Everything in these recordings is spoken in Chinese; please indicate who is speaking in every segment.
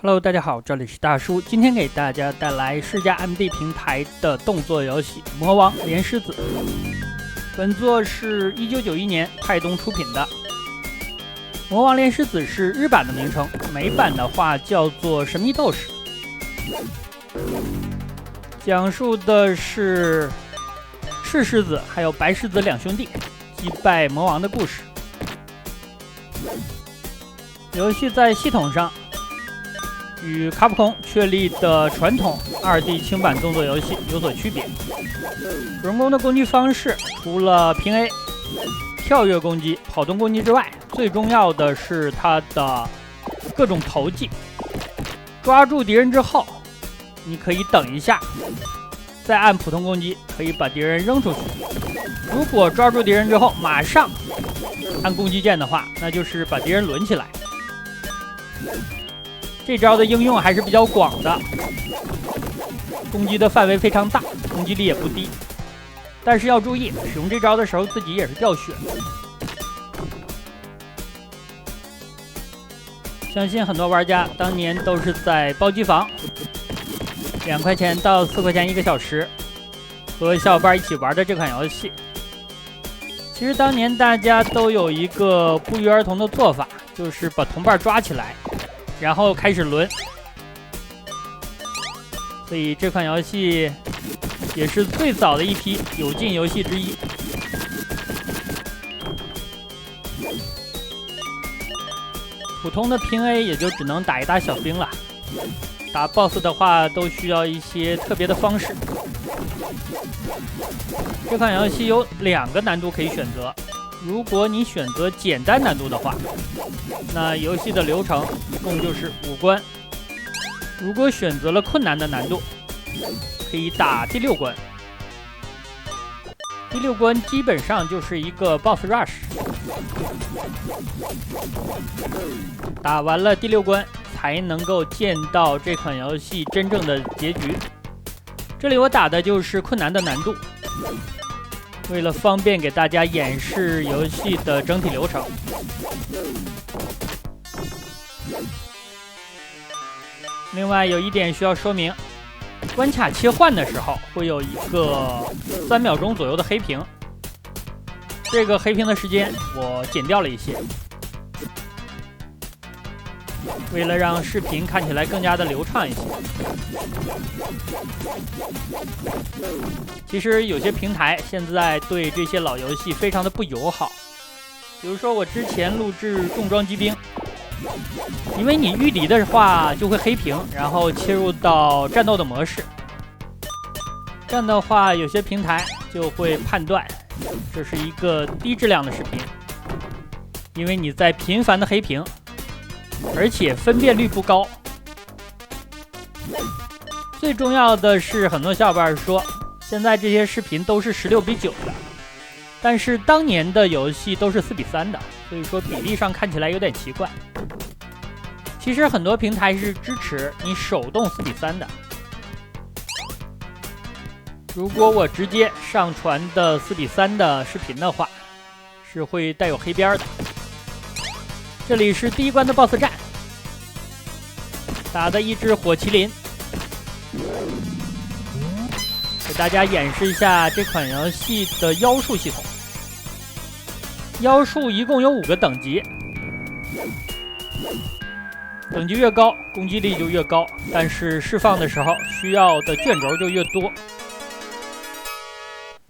Speaker 1: Hello， 大家好，这里是大叔，今天给大家带来世嘉 MD 平台的动作游戏《魔王连狮子》。本作是1991年泰东出品的，《魔王连狮子》是日版的名称，美版的话叫做《神秘斗士》，讲述的是赤狮子还有白狮子两兄弟击败魔王的故事。游戏在系统上与卡普空确立的传统 2D 轻版动作游戏有所区别。主人公的攻击方式除了平 A、跳跃攻击、跑动攻击之外，最重要的是它的各种投技。抓住敌人之后，你可以等一下，再按普通攻击，可以把敌人扔出去。如果抓住敌人之后马上按攻击键的话，那就是把敌人抡起来。这招的应用还是比较广的，攻击的范围非常大，攻击力也不低。但是要注意，使用这招的时候自己也是掉血的。相信很多玩家当年都是在包机房2块钱到4块钱1个小时和小伙伴一起玩的这款游戏。其实当年大家都有一个不约而同的做法，就是把同伴抓起来，然后开始抡，所以这款游戏也是最早的一批有劲游戏之一。普通的平 A 也就只能打一打小兵了，打 BOSS 的话都需要一些特别的方式。这款游戏有2个难度可以选择，如果你选择简单难度的话，那游戏的流程一共就是5关。如果选择了困难的难度，可以打第6关。第6关基本上就是一个 BOSS Rush， 打完了第6关才能够见到这款游戏真正的结局。这里我打的就是困难的难度，为了方便给大家演示游戏的整体流程。另外有一点需要说明，关卡切换的时候会有一个3秒钟左右的黑屏，这个黑屏的时间我剪掉了一些，为了让视频看起来更加的流畅一些。其实有些平台现在对这些老游戏非常的不友好，比如说我之前录制重装机兵，因为你御敌的话就会黑屏，然后切入到战斗的模式，这样的话有些平台就会判断这是一个低质量的视频，因为你在频繁的黑屏，而且分辨率不高。最重要的是，很多小伙伴说现在这些视频都是16:9的，但是当年的游戏都是4:3的，所以说比例上看起来有点奇怪。其实很多平台是支持你手动4:3的，如果我直接上传的4:3的视频的话，是会带有黑边的。这里是第1关的 BOSS 战，打的一只火麒麟。给大家演示一下这款游戏的妖术系统。妖术一共有5个等级，等级越高攻击力就越高，但是释放的时候需要的卷轴就越多。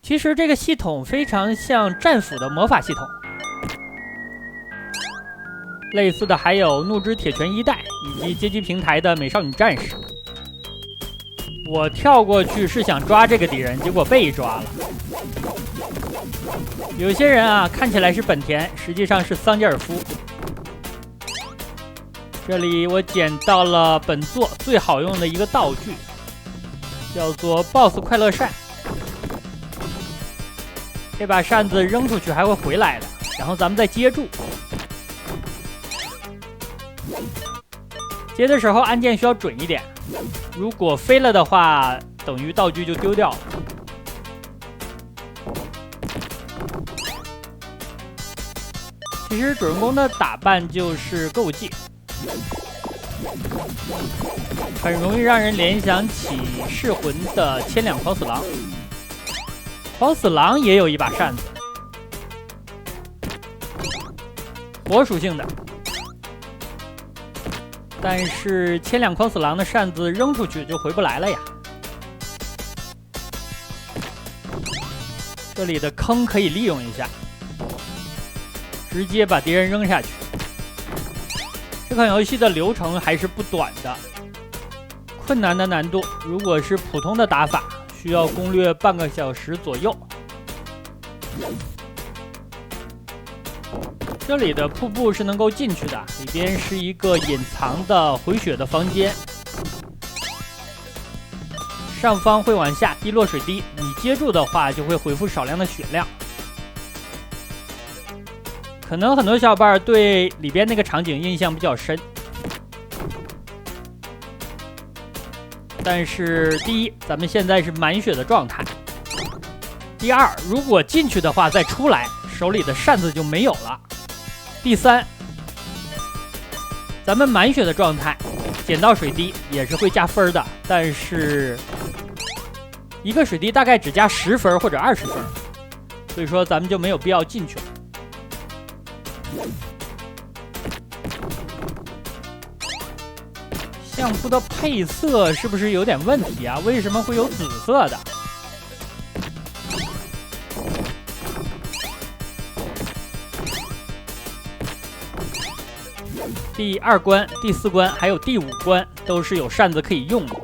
Speaker 1: 其实这个系统非常像战斧的魔法系统，类似的还有怒之铁拳1代以及街机平台的美少女战士。我跳过去是想抓这个敌人，结果被抓了。有些人啊，看起来是本田，实际上是桑吉尔夫。这里我捡到了本作最好用的一个道具，叫做 BOSS 快乐扇。这把扇子扔出去还会回来的，然后咱们再接住。接的时候按键需要准一点，如果飞了的话，等于道具就丢掉了。其实主人公的打扮就是歌舞伎，很容易让人联想起噬魂的千两狂死狼。狂死狼也有一把扇子，火属性的，但是千两狂死狼的扇子扔出去就回不来了呀。这里的坑可以利用一下，直接把敌人扔下去。这款游戏的流程还是不短的，困难的难度如果是普通的打法，需要攻略半个小时左右。这里的瀑布是能够进去的，里边是一个隐藏的回血的房间，上方会往下滴落水滴，你接住的话就会恢复少量的血量。可能很多小伙伴对里边那个场景印象比较深，但是第一，咱们现在是满血的状态；第二，如果进去的话再出来，手里的扇子就没有了；第三，咱们满血的状态，捡到水滴也是会加分的，但是一个水滴大概只加10分或者20分，所以说咱们就没有必要进去了。相扑的配色是不是有点问题啊？为什么会有紫色的？第2关、第4关还有第5关都是有扇子可以用的。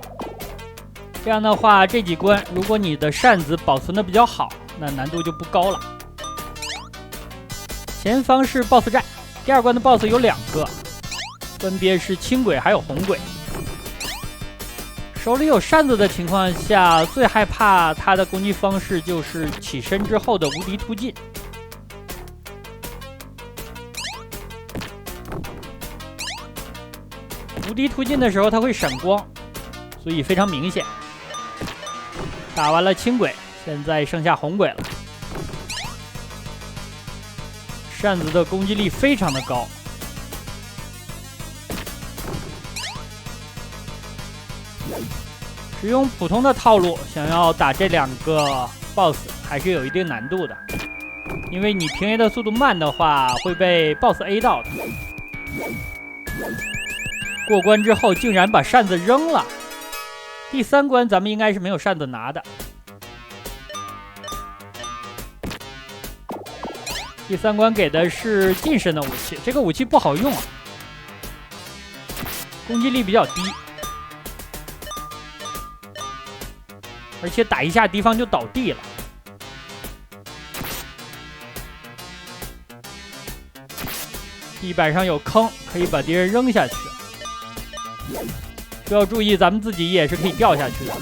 Speaker 1: 这样的话，这几关如果你的扇子保存的比较好，那难度就不高了。前方是 BOSS 战，第2关的 BOSS 有2个，分别是青鬼还有红鬼。手里有扇子的情况下，最害怕他的攻击方式就是起身之后的无敌突进。无敌突进的时候，他会闪光，所以非常明显。打完了青鬼，现在剩下红鬼了。扇子的攻击力非常的高。使用普通的套路，想要打这2个 BOSS 还是有一定难度的，因为你平 A 的速度慢的话，会被 BOSS A 到的。过关之后竟然把扇子扔了。第3关咱们应该是没有扇子拿的。第3关给的是近身的武器，这个武器不好用啊，攻击力比较低，而且打一下敌方就倒地了。地板上有坑，可以把敌人扔下去。需要注意，咱们自己也是可以掉下去的。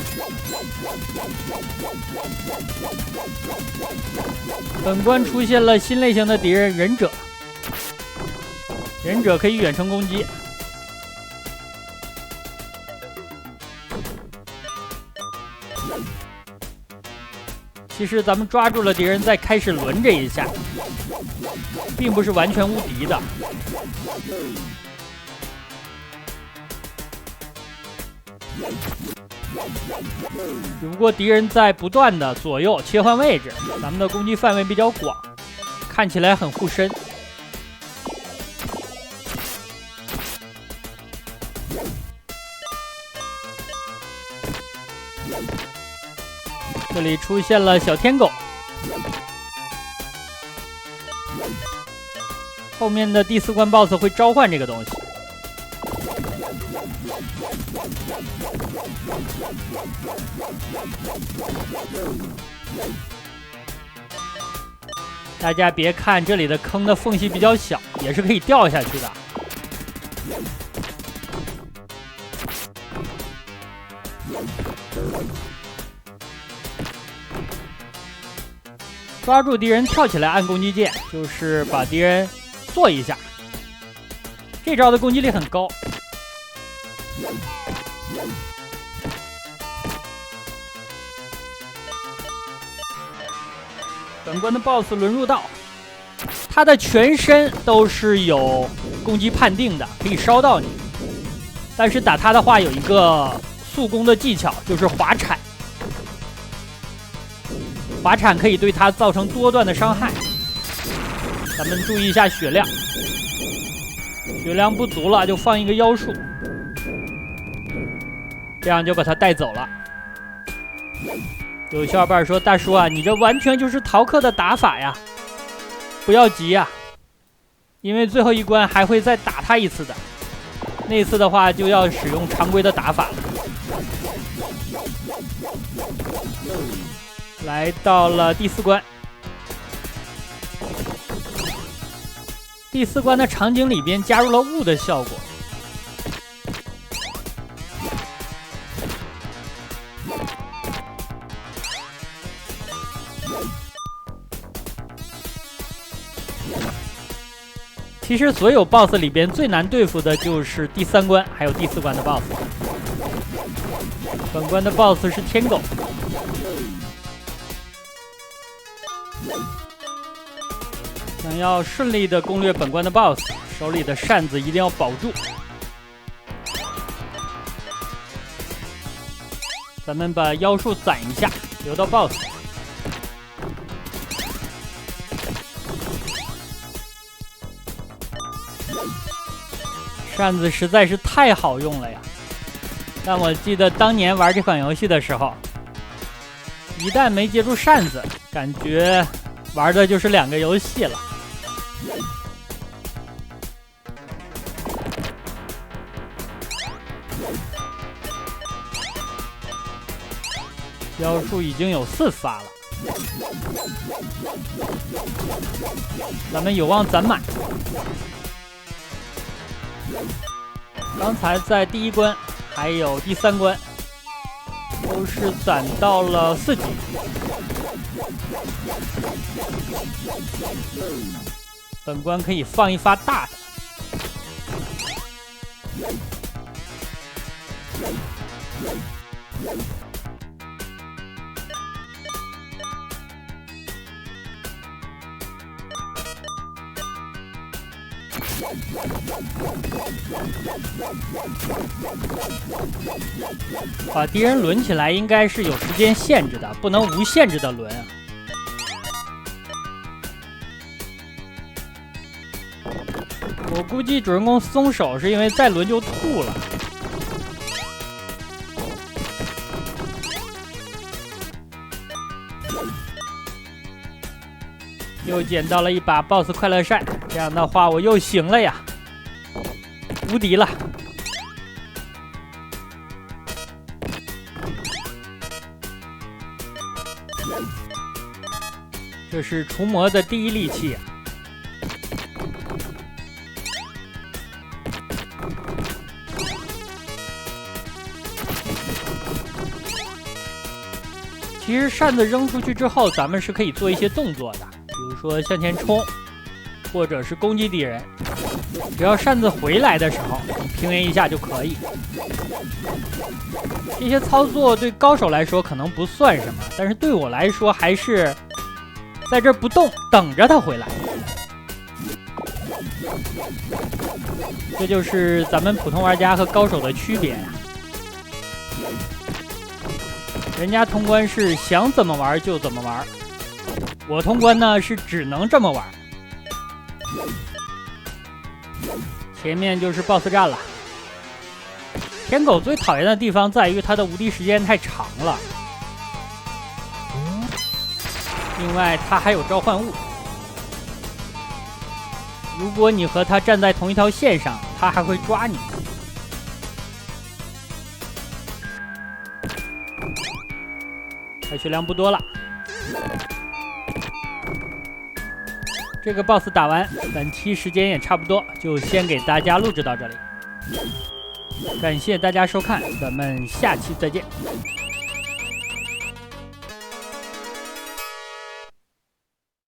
Speaker 1: 本关出现了新类型的敌人忍者，忍者可以远程攻击。其实咱们抓住了敌人，再开始轮这一下，并不是完全无敌的。只不过敌人在不断的左右切换位置，咱们的攻击范围比较广，看起来很护身。这里出现了小天狗，后面的第4关 BOSS 会召唤这个东西。大家别看这里的坑的缝隙比较小，也是可以掉下去的。抓住敌人跳起来按攻击键，就是把敌人做一下。这招的攻击力很高。本关的 BOSS 轮入道，他的全身都是有攻击判定的，可以烧到你。但是打他的话有一个速攻的技巧，就是滑铲。滑铲可以对他造成多段的伤害。咱们注意一下血量，血量不足了就放一个妖术，这样就把他带走了。有小伙伴说：“大叔啊，你这完全就是逃课的打法呀！”不要急呀，因为最后一关还会再打他一次的，那次的话就要使用常规的打法了。来到了第4关，第4关的场景里边加入了雾的效果。其实所有 BOSS 里边最难对付的就是第3关还有第4关的 BOSS。本关的 BOSS 是天狗。想要顺利的攻略本关的 BOSS， 手里的扇子一定要保住。咱们把妖术攒一下，留到 BOSS。扇子实在是太好用了呀！但我记得当年玩这款游戏的时候，一旦没接住扇子，感觉玩的就是2个游戏了。妖术已经有4发了，咱们有望攒满。刚才在第1关还有第3关都是攒到了4级，本关可以放一发大的。把敌人轮起来应该是有时间限制的，不能无限制的轮啊。我估计主人公松手是因为再轮就吐了。又捡到了一把 BOSS 快乐扇，这样的话我又行了呀，无敌了。这是除魔的第1利器啊。其实扇子扔出去之后，咱们是可以做一些动作的，比如说向前冲，或者是攻击敌人。只要扇子回来的时候，你平 A 一下就可以。这些操作对高手来说可能不算什么，但是对我来说还是在这不动，等着他回来。这就是咱们普通玩家和高手的区别呀。人家通关是想怎么玩就怎么玩，我通关呢是只能这么玩。前面就是 BOSS 战了。天狗最讨厌的地方在于它的无敌时间太长了，另外它还有召唤物，如果你和它站在同一条线上，它还会抓你。它血量不多了，这个 BOSS 打完，本期时间也差不多，就先给大家录制到这里。感谢大家收看，咱们下期再见。